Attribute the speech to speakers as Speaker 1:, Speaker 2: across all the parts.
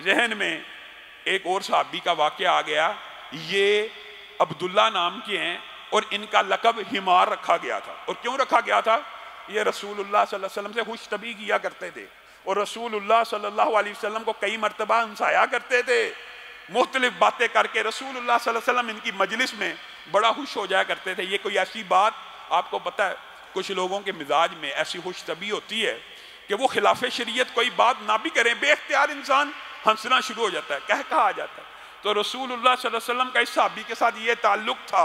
Speaker 1: ذہن میں ایک اور صحابی کا واقعہ آ گیا. یہ عبداللہ نام کے ہیں اور ان کا لقب حمار رکھا گیا تھا. اور کیوں رکھا گیا تھا؟ یہ رسول اللہ صلی اللہ علیہ وسلم سے خوش طبعی کیا کرتے تھے اور رسول اللہ صلی اللہ علیہ وسلم کو کئی مرتبہ ہنسایا کرتے تھے. مختلف باتیں کر کے رسول اللہ صلی اللہ علیہ وسلم ان کی مجلس میں بڑا خوش ہو جایا کرتے تھے. یہ کوئی ایسی بات آپ کو پتہ ہے کچھ لوگوں کے مزاج میں ایسی خوش طبعی ہوتی ہے کہ وہ خلاف شریعت کوئی بات نہ بھی کریں بے اختیار انسان ہنسنا شروع ہو جاتا ہے, کہا آ جاتا ہے. تو رسول اللہ صلی اللہ علیہ وسلم کا اس صحابی کے ساتھ یہ تعلق تھا.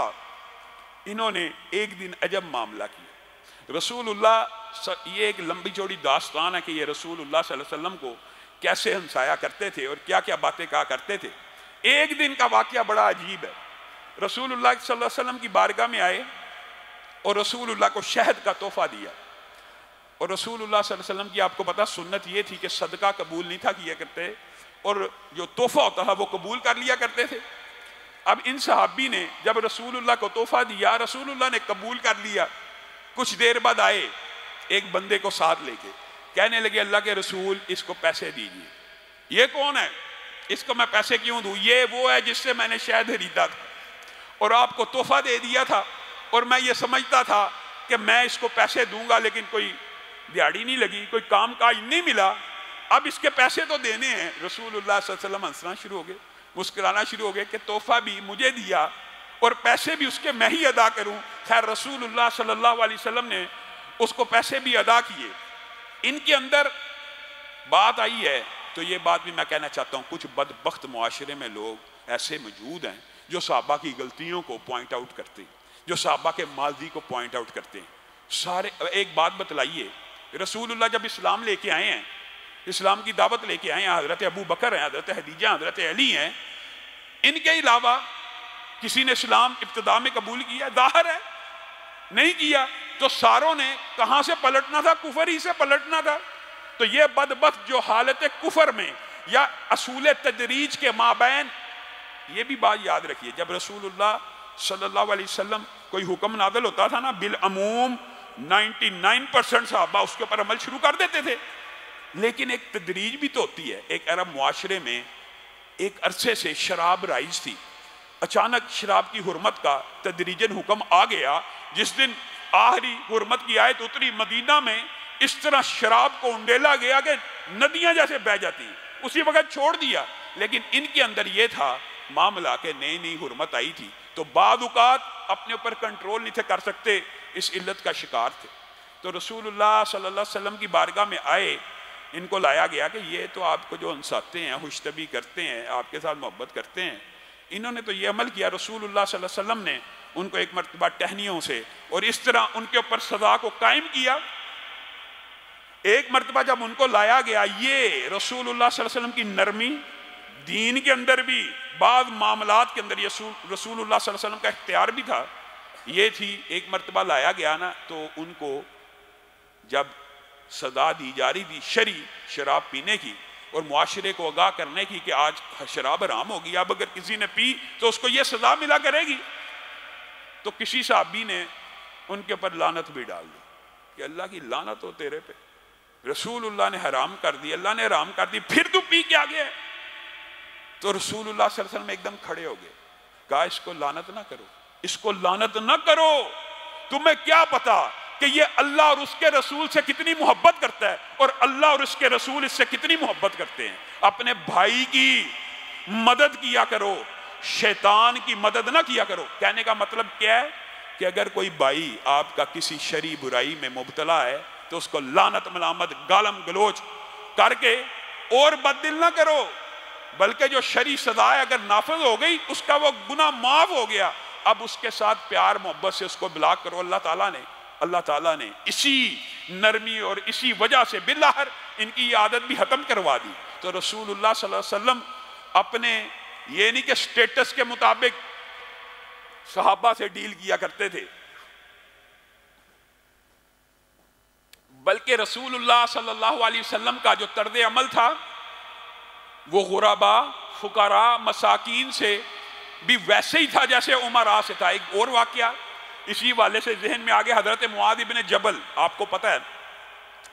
Speaker 1: انہوں نے ایک دن عجب معاملہ کیا. رسول اللہ, یہ ایک لمبی چوڑی داستان ہے کہ یہ رسول اللہ صلی اللہ علیہ وسلم کو کیسے ہنسایا کرتے تھے اور کیا کیا باتیں کہا کرتے تھے. ایک دن کا واقعہ بڑا عجیب ہے. رسول اللہ صلی اللہ علیہ وسلم کی بارگاہ میں آئے اور رسول اللہ کو شہد کا تحفہ دیا. اور رسول اللہ صلی اللہ علیہ وسلم کی آپ کو پتا سنت یہ تھی کہ صدقہ قبول نہیں تھا کیا کرتے اور جو تحفہ ہوتا تھا وہ قبول کر لیا کرتے تھے. اب ان صحابی نے جب رسول اللہ کو تحفہ دیا, رسول اللہ نے قبول کر لیا. کچھ دیر بعد آئے ایک بندے کو ساتھ لے کے, کہنے لگے اللہ کے رسول اس کو پیسے دیجیے. یہ کون ہے؟ اس کو میں پیسے کیوں دوں؟ یہ وہ ہے جس سے میں نے شہد خریدا تھا اور آپ کو تحفہ دے دیا تھا اور میں یہ سمجھتا تھا کہ میں اس کو پیسے دوں گا لیکن کوئی دیہڑی نہیں لگی, کوئی کام کاج نہیں ملا, اب اس کے پیسے تو دینے ہیں. رسول اللہ صلی اللہ علیہ وسلم ہنسنا شروع ہو گئے, مسکرانا شروع ہو گئے کہ تحفہ بھی مجھے دیا اور پیسے بھی اس کے میں ہی ادا کروں. خیر رسول اللہ صلی اللہ علیہ وسلم نے اس کو پیسے بھی ادا کیے. ان کے اندر بات آئی ہے تو یہ بات بھی میں کہنا چاہتا ہوں, کچھ بدبخت معاشرے میں لوگ ایسے موجود ہیں جو صحابہ کی غلطیوں کو پوائنٹ آؤٹ کرتے ہیں, جو صحابہ کے ماضی کو پوائنٹ آؤٹ کرتے ہیں. سارے ایک بات بتلائیے, رسول اللہ جب اسلام لے کے آئے ہیں, اسلام کی دعوت لے کے آئے ہیں, حضرت ابو بکر ہیں, حضرت خدیجہ, حضرت علی ہیں, ان کے علاوہ کسی نے اسلام ابتدا میں قبول کیا؟ ظاہر ہے نہیں کیا. تو ساروں نے کہاں سے پلٹنا تھا؟ کفر ہی سے پلٹنا تھا. تو یہ بدبخت جو حالت کفر میں یا اصول تدریج کے مابین, یہ بھی بات یاد رکھیے, جب رسول اللہ صلی اللہ علیہ وسلم کوئی حکم نازل ہوتا تھا نا, بالعموم 99% صحابہ اس کے اوپر عمل شروع کر دیتے تھے. لیکن ایک تدریج بھی تو ہوتی ہے. ایک عرب معاشرے میں ایک عرصے سے شراب رائج تھی, اچانک شراب کی حرمت کا تدریجاً حکم آ گیا. جس دن آخری حرمت کی آیت اتری مدینہ میں اس طرح شراب کو انڈیلا گیا کہ ندیاں جیسے بہہ جاتی, اسی وقت چھوڑ دیا. لیکن ان کے اندر یہ تھا معاملہ کہ نئی نئی حرمت آئی تھی تو بعض اوقات اپنے اوپر کنٹرول نہیں تھے کر سکتے, اس علت کا شکار تھے. تو رسول اللہ صلی اللہ علیہ وسلم کی بارگاہ میں آئے, ان کو لایا گیا کہ یہ تو آپ کو جو ہنساتے ہیں, خوش طبعی کرتے ہیں, آپ کے ساتھ محبت کرتے ہیں, انہوں نے تو یہ عمل کیا. رسول اللہ صلی اللہ علیہ وسلم نے ان کو ایک مرتبہ ٹہنیوں سے اور اس طرح ان کے اوپر سزا کو قائم کیا. ایک مرتبہ جب ان کو لایا گیا, یہ رسول اللہ صلی اللہ علیہ وسلم کی نرمی, دین کے اندر بھی بعض معاملات کے اندر رسول اللہ صلی اللہ علیہ وسلم کا اختیار بھی تھا, یہ تھی. ایک مرتبہ لایا گیا نا تو ان کو جب سزا دی جا رہی تھی شرعی شراب پینے کی اور معاشرے کو آگاہ کرنے کی کہ آج شراب حرام ہوگی, اب اگر کسی نے پی تو اس کو یہ سزا ملا کرے گی, تو کسی صحابی نے ان کے اوپر لعنت بھی ڈال دی کہ اللہ کی لعنت ہو تیرے پہ, رسول اللہ نے حرام کر دی, اللہ نے حرام کر دی, پھر تو پی کے آگے ہے. تو رسول اللہ صلی اللہ علیہ وسلم ایک دم کھڑے ہو گئے, کہا اس کو لعنت نہ کرو, اس کو لعنت نہ کرو, تمہیں کیا پتا کہ یہ اللہ اور اس کے رسول سے کتنی محبت کرتا ہے اور اللہ اور اس کے رسول اس سے کتنی محبت کرتے ہیں. اپنے بھائی کی مدد کیا کرو, شیطان کی مدد نہ کیا کرو. کہنے کا مطلب کیا ہے کہ اگر کوئی بھائی آپ کا کسی شرعی برائی میں مبتلا ہے تو اس کو لعنت ملامت گالم گلوچ کر کے اور بد دل نہ کرو, بلکہ جو شرعی سزا ہے اگر نافذ ہو گئی اس کا وہ گناہ معاف ہو گیا, اب اس کے ساتھ پیار محبت سے اس کو بلاغ کرو. اللہ تعالیٰ نے اسی نرمی اور اسی وجہ سے بالآخر ان کی یہ عادت بھی ختم کروا دی. تو رسول اللہ صلی اللہ علیہ وسلم اپنے یہ نہیں کہ سٹیٹس کے مطابق صحابہ سے ڈیل کیا کرتے تھے, بلکہ رسول اللہ صلی اللہ علیہ وسلم کا جو طرز عمل تھا وہ غربا, فقراء, مساکین سے بھی ویسے ہی تھا جیسے عمراء سے تھا. ایک اور واقعہ اسی والے سے ذہن میں آگے, حضرت معاذ بن جبل, آپ کو پتہ ہے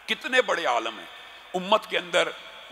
Speaker 1: کتنے بڑے عالم ہیں, امت کے اندر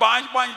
Speaker 1: 5-5,